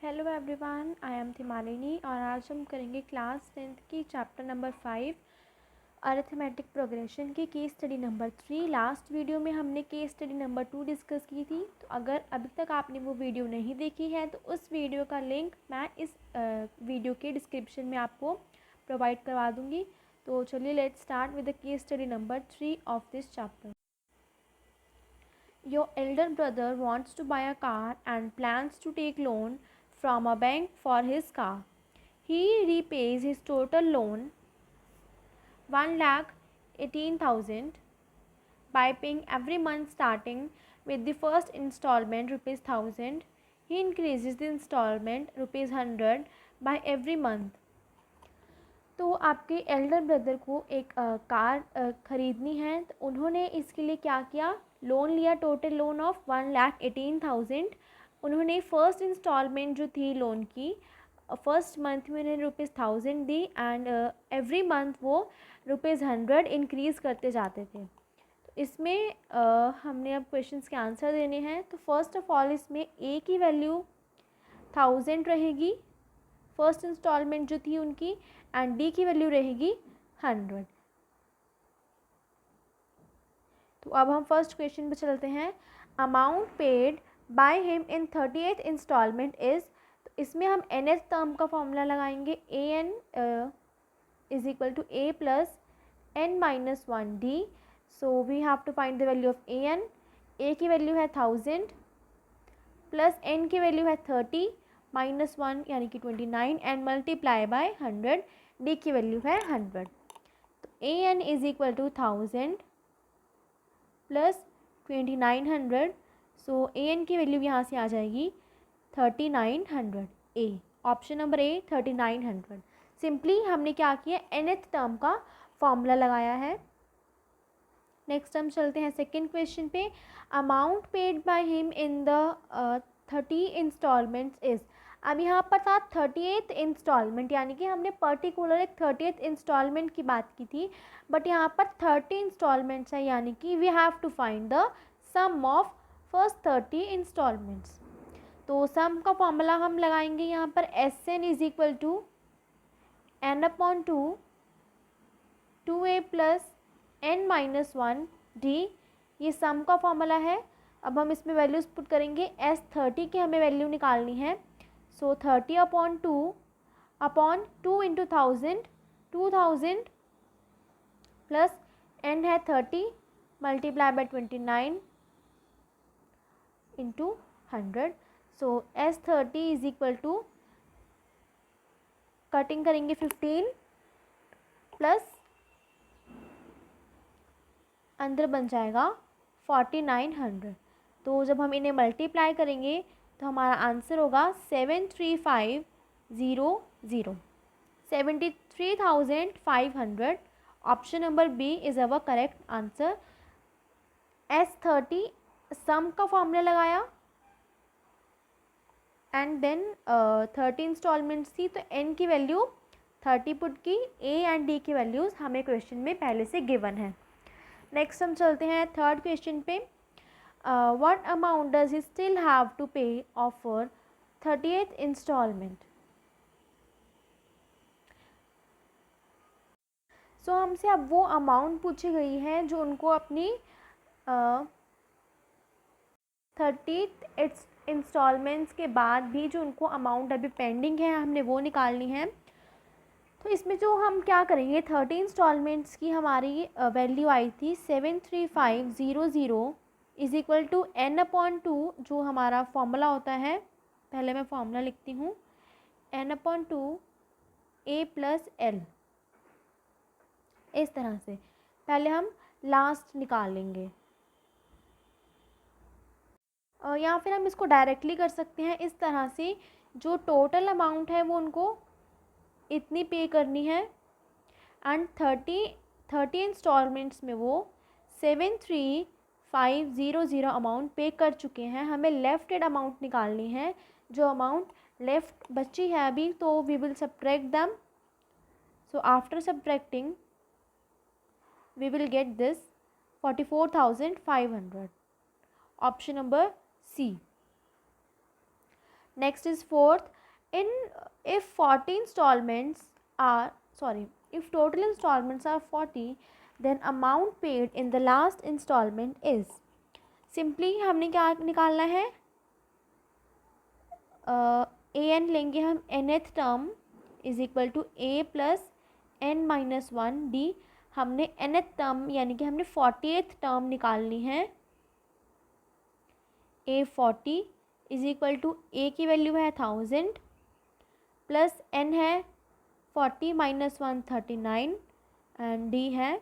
Hello everyone, I am थिमालिनी और आज हम करेंगे क्लास 10th की चैप्टर नंबर 5 अरिथमेटिक प्रोग्रेशन की case study number 3। Last video में हमने केस स्टडी नंबर 2 डिस्कस की थी। तो अगर अभी तक आपने वो वीडियो नहीं देखी है तो उस वीडियो का लिंक मैं इस वीडियो के डिस्क्रिप्शन में आपको प्रोवाइड करवा दूँगी। तो चलिए let's start with the case study number 3 of this chapter. Your elder brother wants to buy a car and plans to take loan from a bank for his car. He repays his total loan 1,18,000 by paying every month starting with the first installment rupees 1,000. He increases the installment rupees 100 by every month. तो आपके Elder brother को एक car ख़रीदनी है। तो उन्होंने इसके लिए क्या किया, लोन लिया, टोटल लोन ऑफ 1,18,000। उन्होंने फ़र्स्ट इंस्टॉलमेंट जो थी लोन की, फर्स्ट मंथ में उन्होंने rupees 1,000 the and every month वो रुपीज़ 100 इंक्रीज़ करते जाते थे। तो इसमें हमने अब क्वेश्चंस के आंसर देने हैं। तो फर्स्ट ऑफ ऑल इसमें ए की वैल्यू 1,000 रहेगी फर्स्ट इंस्टॉलमेंट जो थी उनकी, एंड डी की वैल्यू रहेगी 100। तो अब हम फर्स्ट क्वेश्चन पे चलते हैं। Amount paid by him in 38th instalment is, तो इसमें हम nth टर्म का फॉर्मूला लगाएंगे। A N is equal to A plus N minus 1 D. So we have to find the value of A N. A की value है 1,000 plus N की value है 30 minus 1 यानी कि 29 एंड मल्टीप्लाई बाय 100। डी की value है 100। तो A N is equal to 1,000 plus 2900। सो ए एन की वैल्यू यहाँ से आ जाएगी 3,900। A, option number A 3,900। Simply हमने क्या किया, nth टर्म का फॉर्मूला लगाया है। नेक्स्ट हम चलते हैं सेकेंड क्वेश्चन पे। Amount paid by him in the 30 installments is. अब यहाँ पर था 38th इंस्टॉलमेंट, यानी कि हमने पर्टिकुलर एक 30th इंस्टॉलमेंट की बात की थी, बट यहाँ पर 30 इंस्टॉलमेंट्स है, यानी कि we have to find the sum of first 30 installments. तो सम का फॉर्मूला हम लगाएंगे यहाँ पर। S n is equal to n upon 2a plus N minus 1 d. ये सम का फॉर्मूला है। अब हम इसमें वैल्यूज़ पुट करेंगे। S30 की हमें वैल्यू निकालनी है। So 30 upon 2 into 1,000, 2,000 plus n है 30 multiply by 29 into 100। So S30 is equal to, cutting करेंगे 15 प्लस अंदर बन जाएगा 4,900। तो जब हम इन्हें मल्टीप्लाई करेंगे तो हमारा आंसर होगा 73500, 73,500। Option number B is our correct answer. S30 sum का फॉर्मूला लगाया एंड देन 30 इंस्टॉलमेंट्स थी, तो n की वैल्यू 30 पुट की। ए एंड डी की वैल्यूज़ हमें क्वेश्चन में पहले से गिवन है। नेक्स्ट हम चलते हैं थर्ड क्वेश्चन पे। What amount does he still have to pay offer 38th installment. So हमसे अब वो अमाउंट पूछी गई है जो उनको अपनी 30th इंस्टॉलमेंट्स के बाद भी जो उनको अमाउंट अभी पेंडिंग है, हमने वो निकालनी है। तो इसमें जो हम क्या करेंगे, 30 इंस्टॉलमेंट्स की हमारी वैल्यू आई थी 73500 is equal to n upon 2, जो हमारा फॉर्मूला होता है। पहले मैं फॉर्मूला लिखती हूँ। एन अपॉन 2 ए प्लस एल। इस तरह से पहले हम लास्ट निकाल लेंगे, या फिर हम इसको डायरेक्टली कर सकते हैं इस तरह से। जो टोटल अमाउंट है वो उनको इतनी पे करनी है एंड 30 इंस्टॉलमेंट्स में वो 73500 अमाउंट पे कर चुके हैं। हमें लेफ्टेड अमाउंट निकालनी है, जो अमाउंट लेफ्ट बची है अभी, तो we will subtract them. So after subtracting we will get this 44,500। Option number C. Next is fourth. In if 40 installments are if total installments are 40, then amount paid in the last installment is. Simply हमने क्या निकालना है, A N लेंगे हम, nth term is equal to A plus N minus one d. हमने nth term यानी कि हमने 40th टर्म निकालनी है. A 40 is equal to a की वैल्यू है 1000 प्लस एन है 40 माइनस 1 39 एंड डी है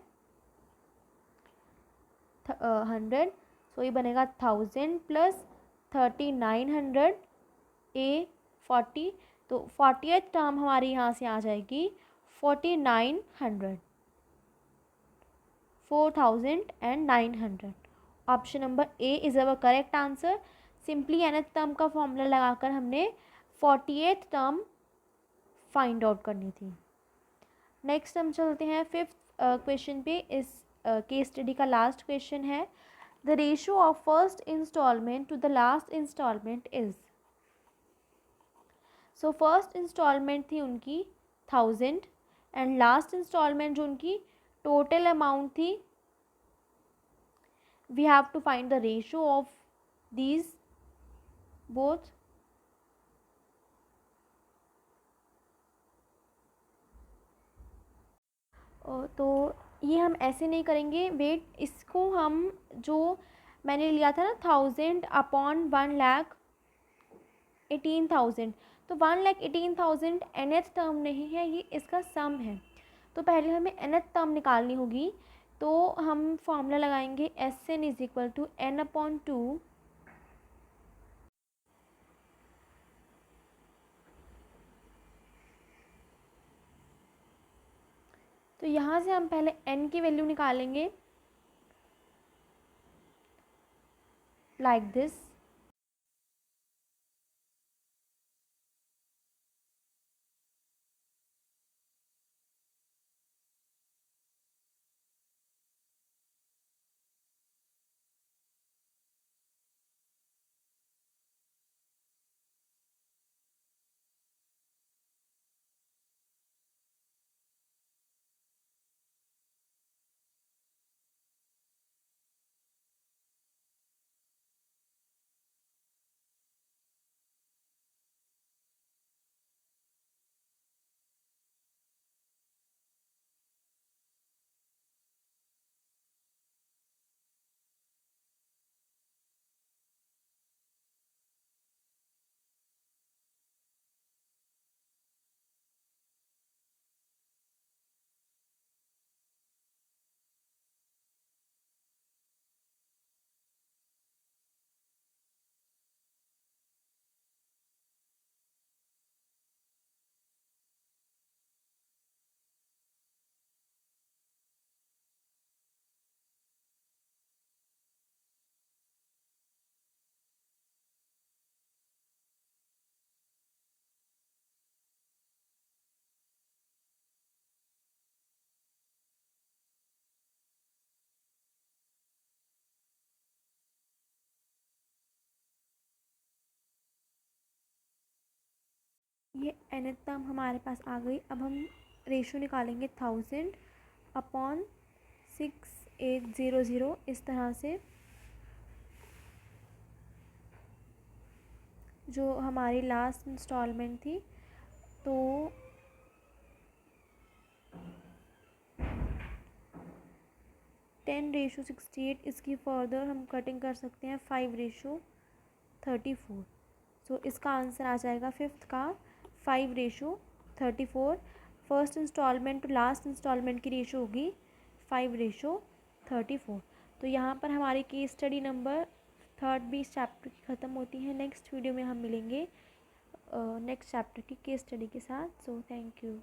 100. सो ये बनेगा 1000 प्लस 3900 ए 40. तो 40th टर्म हमारी यहाँ से आ जाएगी 4900, 4900. Option number A is our correct answer. Simply nth term का फॉर्मूला लगाकर हमने 40th टर्म फाइंड आउट करनी थी. नेक्स्ट हम चलते हैं फिफ्थ क्वेश्चन पे. इस केस स्टडी का लास्ट क्वेश्चन है. The ratio of first installment to the last installment is. So first installment थी उनकी 1000 एंड लास्ट इंस्टॉलमेंट जो उनकी टोटल अमाउंट थी, we have to find the ratio of these both. तो ये हम ऐसे नहीं करेंगे. वेट, इसको हम जो मैंने लिया था ना 1000 अपॉन 1,18,000, तो 1,18,000 nth टर्म नहीं है, ये इसका सम है. तो पहले हमें nth टर्म निकालनी होगी. तो हम फॉर्मूला लगाएंगे S n is equal to n upon 2. तो यहाँ से हम पहले n की वैल्यू निकालेंगे लाइक दिस. ये nth टर्म हमारे पास आ गई. अब हम रेशो निकालेंगे 1000 अपॉन 6800 इस तरह से. जो हमारी लास्ट इंस्टॉलमेंट थी, तो 10:68. इसकी फर्दर हम कटिंग कर सकते हैं 5:34. सो इसका आंसर आ जाएगा फिफ्थ का 5:34. First installment to last installment की रेशो होगी 5:34. तो यहाँ पर हमारी केस स्टडी नंबर थर्ड भी इस चैप्टर की ख़त्म होती है. नेक्स्ट वीडियो में हम मिलेंगे नेक्स्ट चैप्टर की केस स्टडी के साथ. So thank you.